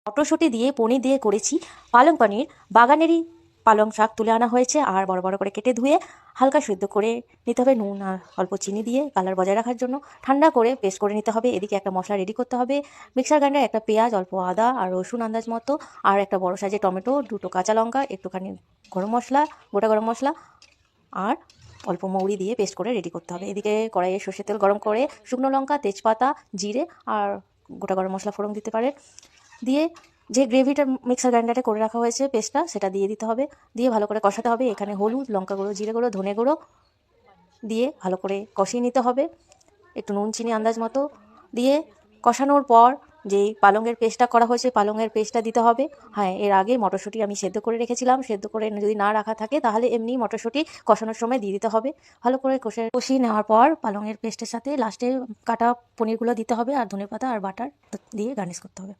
মটরশুঁটি দিয়ে পনির দিয়ে করেছি পালং পনির। বাগানেরই পালং শাক তুলে আনা হয়েছে আর বড় বড় করে কেটে ধুয়ে হালকা সিদ্ধ করে নিতে হবে নুন আর অল্প চিনি দিয়ে কালার বজায় রাখার জন্য। ঠান্ডা করে পেস্ট করে নিতে হবে। এদিকে একটা মশলা রেডি করতে হবে। মিক্সার গ্রাইন্ডার একটা পেঁয়াজ, অল্প আদা আর রসুন আন্দাজ মতো, আর একটা বড় সাইজের টমেটো, দুটো কাঁচা লঙ্কা, একটুখানি গরম মশলা, গোটা গরম মশলা আর অল্প মৌরি দিয়ে পেস্ট করে রেডি করতে হবে। এদিকে কড়াইয়ে সর্ষের তেল গরম করে শুকনো লঙ্কা, তেজপাতা, জিরে আর গোটা গরম মশলা ফোড়ন দিতে পারে। দিয়ে যে গ্রেভিটা মিক্সার গ্রাইন্ডারে করে রাখা হয়েছে পেস্টটা, সেটা দিয়ে দিতে হবে। দিয়ে ভালো করে কষাতে হবে। এখানে হলুদ, লঙ্কা গুঁড়ো, জিরে গুঁড়ো, ধনে গুঁড়ো দিয়ে ভালো করে কষিয়ে নিতে হবে। একটু নুন চিনি আন্দাজ মতো দিয়ে কষানোর পর যেই পালংয়ের পেস্টটা করা হয়েছে পালংয়ের পেস্টটা দিতে হবে। হ্যাঁ, এর আগে মটরশুঁটি আমি সেদ্ধ করে রেখেছিলাম। সেদ্ধ করে যদি না রাখা থাকে তাহলে এমনি মটরশুঁটি কষানোর সময় দিয়ে দিতে হবে। ভালো করে কষিয়ে নেওয়ার পর পালংয়ের পেস্টের সাথে লাস্টে কাটা পনিরগুলো দিতে হবে আর ধনেপাতা আর বাটার দিয়ে গার্নিশ করতে হবে।